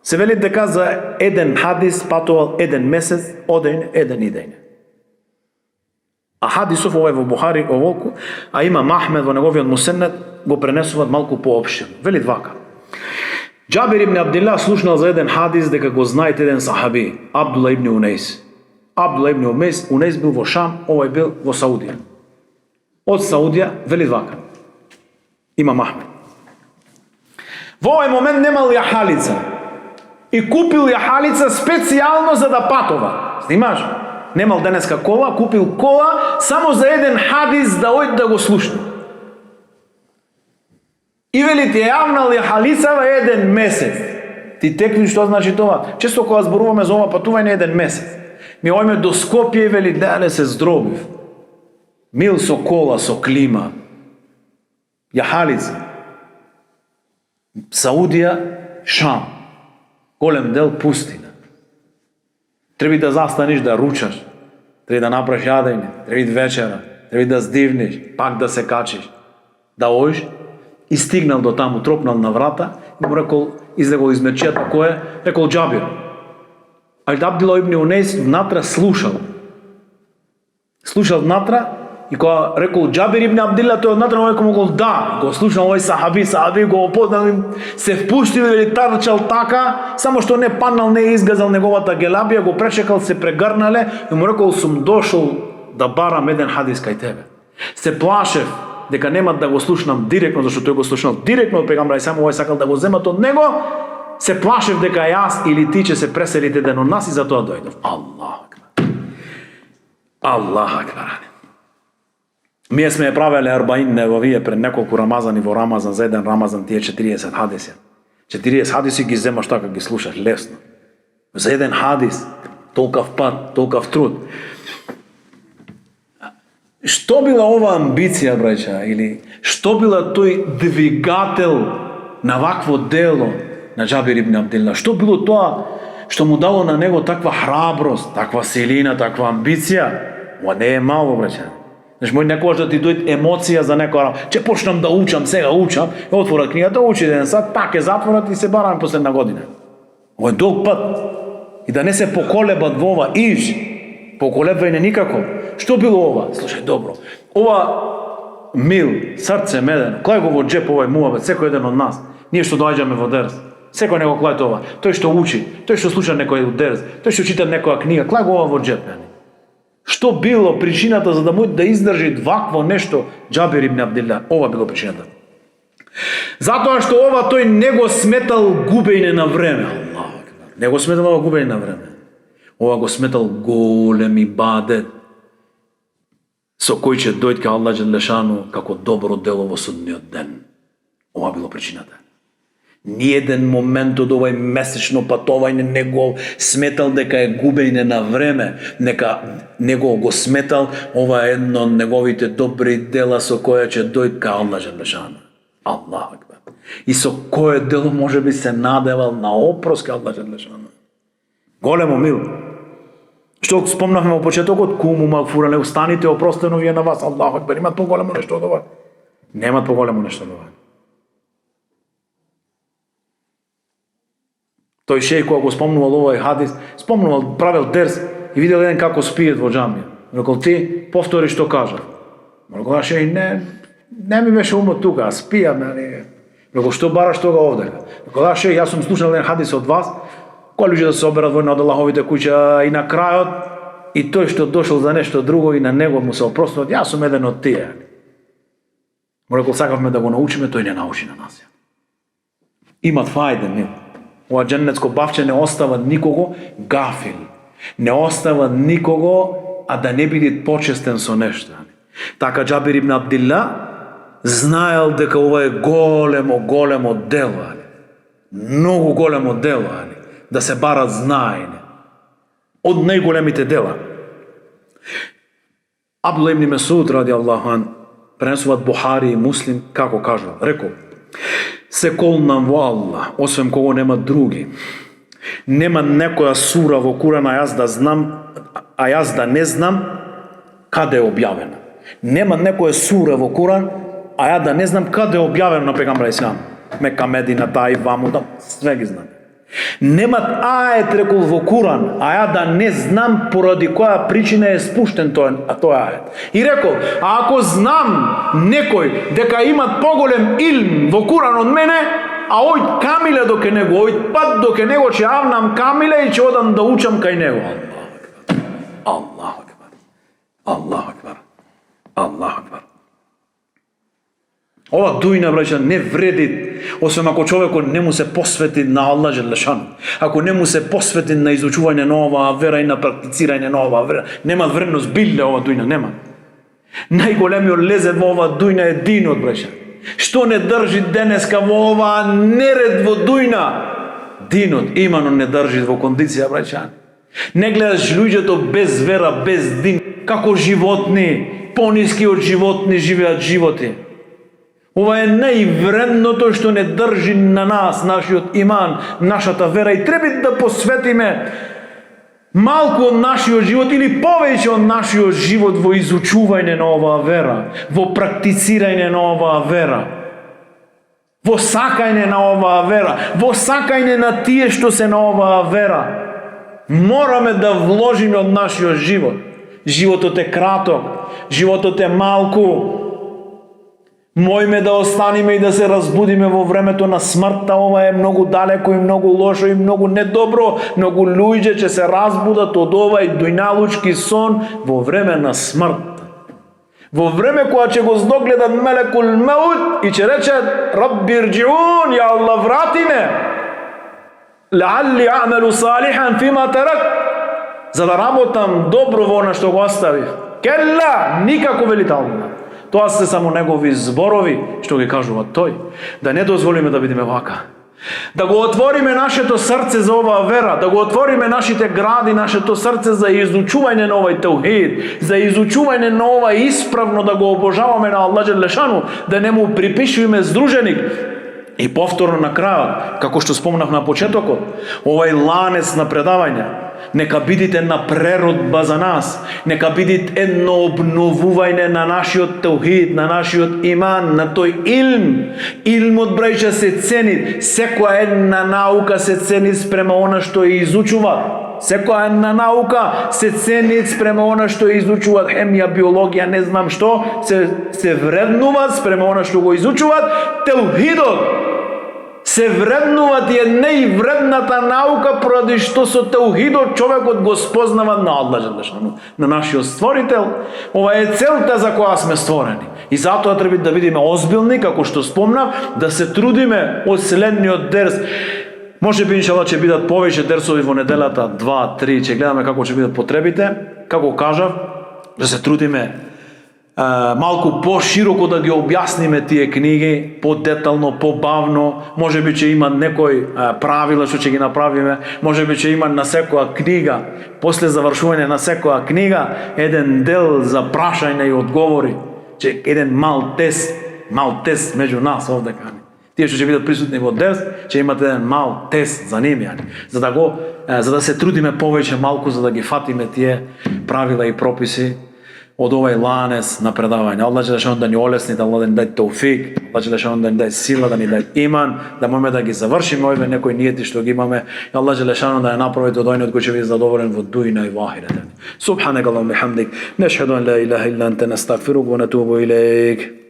Speaker 2: Се вели дека за еден хадис патувал еден месец, одење, еден идење. А хадисов ова е во Бухари оволку, а има Ахмед во неговиот мусенет го пренесуваат малку поопштено. Вели вака: Џабир ибн Абдилла слушнал за еден хадис дека го знаете еден сахаби, Абдулла ибн Унейс. Абдулла ибн Унейс бил во Шам, овој бил во Саудија. Од Саудија вели вака: има Ахмед. Во овој момент немал јахалица и купил јахалица специјално за да патува. Снимаш? Немал денеска кола, купил кола само за еден хадис да ојде да го слушне. И вели ти јавнал јахалица во еден месец. Ти текни што значи тоа? Често кога зборуваме за ова патување еден месец. Ми ојме до Скопје и вели дале се здробив. Мил со кола, со клима. Јахалица. Саудија, Шам. Голем дел пустина. Треба да застанеш да ручаш. Треба да направиш јадење, треба вечера, треба да здивнеш, пак да се качиш. Да оиш и стигнал до таму, тропнал на врата и му рекол, излегол измечијата кој е, рекол Џабир. А Абдулла ибн Унейс внатре слушал. Слушал внатре и кога рекол Џабир ибн Абдилла, тој внатре му рекол да, го слушал овој сахаби го опознал, се впуштил или тарчал така, само што не паднал, не изгазал неговата гелабија, го пречекал, се прегрнале и му рекол сум дошол да барам еден хадис кај тебе. Се плашев дека нема да го слушнам директно, зашто тој го слушнал директно од пегамберот, само овој сакал да го земат од него, се плашев дека јас или ти ќе се преселите ден од нас и затоа дојдов. Аллах акбар. Аллах акбар. Ние сме правеле арбаин во вие пред неколку Рамазани, во Рамазан, за еден Рамазан тие 40 хадиси. 40 хадиси ги земаш така, ги слушаш лесно. За еден хадис, толкав пат, толкав труд. Што била ова амбиција, браќа, или што била тој двигател на вакво дело на Џабир ибн Абдилла? Што било тоа што му дало на него таква храброст, таква силина, таква амбиција? Ова не е мало, браќа. Знаеш, може некогаш да ти дојде емоција за некоја, че почнам да учам, сега учам, и отворат книгата, учи еден сат, пак е затворат и се бараме последна година. Ова е долг пат. И да не се поколебат во ова, поколебвање никако. Што било ова? Слушај, добро. Ова мил, срце медено, клај го во джеп овој муабет, секој еден од нас. Ние што доаѓаме во дерс, секој него клај тоа. Тој што учи, тој што слуша некој дерс, тој што чита некоја книга, клај го ова во джеп. Што било причината за да му да издржи вакво нешто Џабир ибн Абдилла? Ова било причината. Затоа што ова тој не го сметал губење на време. Не го сметал ова губење на време. Ова го сметал голем ибадет со кој ќе дојде кај Аллах џелешану како добро дело во судниот ден. Ова било причината. Ниеден момент од овој месечно патување не го сметал дека е губење на време, нека него го сметал ова едно од неговите добри дела со која ќе дојде кај Аллах џелешану. Аллах акбар. И со кое дело може би се надевал на опрос кај Аллах џелешану. Големо мил. Што спомнавме во почетокот, куму магфура, не устаните, опростено вие на вас, Аллах акбар. Имат поголемо нешто од ова? Немат поголемо нешто од ова. Тој шејх кога го спомнувал овој хадис, спомнувал, правил дерс и видел еден како спиет во џамија. Рекол, ти повтори што кажа. Рекол, шејх, не, Не ми беше умот тука, спијам, нели. Рекол, што бараш тога овде? Рекол, да, шеј, јас сум слушнал еден хадис од вас, кои луѓе да се соберат во една од Аллаховите куќа и на крајот, и тој што дошол за нешто друго и на него му се опростуват, јас сум еден од тие. Му рекол, сакавме да го научиме, тој не научи на нас. Имат фајде, мил. Ова дженнетско бавче не остава никого гафил. Не остава никого, а да не биде почестен со нешто. Така Џабир ибн Абдилла знаел дека ова е големо дело. Многу големо дело. Да се барат знаење. Од најголемите дела. Абдулла ибн Месуд ради Аллаху ан пренесуваат Бухари и Муслим, како кажа, рекол, се колнам во Аллах, освен кого нема други. Нема некоја сура во Куран, а јас да не знам каде е објавена. Нема некоја сура во Куран, а ја да не знам каде е објавено на пегамберот ислам. Мека, Медина, Таиф, ваму, да, све ги знам. Немат ает, рекол, во Куран, а ја да не знам поради која причина е спуштен тој ает. И рекол, а ако знам некој дека имат поголем илм во Куран од мене, а ој камиле доке него, ој пат доке него, че авнам камиле и че одам да учам кај него. Аллаху акбар. Аллаху акбар. Аллаху акбар. Ова дујна, браќа, не вреди, освен ако човекот не му се посвети на Аллах Желешану. Ако не му се посвети на изучување на оваа вера и на практицирање на оваа вера, нема вредност биле ова дујна, нема. Најголемиот лезет во ова дујна е динот, браќа. Што не држи денеска во оваа неред во дујна? Динот, имано не држи во кондиција, браќа. Не гледаш луѓето без вера, без дин, како животни, пониски од животни живеат животи. Ова е највредното што не држи на нас, нашиот иман, нашата вера, и треба да посветиме малку од нашиот живот или повеќе од нашиот живот во изучување на оваа вера, во практицирање на оваа вера, во сакање на оваа вера, во сакање на тие што се на оваа вера. Мораме да вложиме од нашиот живот. Животот е краток, животот е малку. Мојме да останеме и да се разбудиме во времето на смртта. Ова е многу далеко и многу лошо и многу недобро. Многу луѓе ќе се разбудат од овај дујналучки сон во време на смрт. Во време кога ќе го здогледат мелекул меут и ќе речат Рабби ирџиун, ја Аллах врати ме. Лаалли а'мелу салихан фима тарак. За да работам добро во она што го оставив. Келла, никако велите Аллах. Тоа се само негови зборови, што ги кажува тој. Да не дозволиме да бидеме вака. Да го отвориме нашето срце за оваа вера, да го отвориме нашите гради, нашето срце за изучување на овај таухид, за изучување на ова исправно да го обожаваме на Аллах Желешану, да не му припишуваме здруженик. И повторно на крајот, како што спомнав на почетокот, овај ланец на предавање, нека бидите на преродба за нас, нека бидите едно обновување на нашиот таухид, на нашиот иман, на тој илм. Илмот, брајча, се цени, секоја една наука се цени спрема она што ја изучуваат. Секоја една наука се цени спрема она што ја изучуваат, хемија, биологија, не знам што, се вреднуваат спрема она што го изучуваат. Таухидот се вреднуваат и е највредната наука, поради што со таухидот човекот го спознава на Аллах Желешану, на нашиот створител. Ова е целта за која сме створени. И затоа треба да бидеме озбилни, како што спомнав, да се трудиме од следниот дерс. Може би, иншалла, ќе бидат повеќе дерсови во неделата, 2-3, ќе гледаме како ќе бидат потребите. Како кажав, да се трудиме малку по-широко да ги објасниме тие книги, по-детално, по-бавно. Може би ќе има некои правила што ќе ги направиме, може би ќе има на секоја книга, после завршување на секоја книга, еден дел за прашање и одговори, еден мал тест меѓу нас овде кани. Тие што ќе бидат присутни во дерс, ќе имате еден мал тест за ними, за да се трудиме повеќе малку, за да ги фатиме тие правила и прописи од овај ланец на предавање. Аллах Желешану да ни олесни, да Аллах да ни даде тауфик, Аллах Желешану да ни даде сила, да ни даде иман, да можеме да ги завршиме овие некои ниети што ги имаме. И Аллах Желешану да ја направи од оној кој ќе биде задоволен во дујна и во ахирет. Субханак Аллахумма бихамдик, нешхеду ан ла илаха илла анта, настагфирука ва натубу илейк.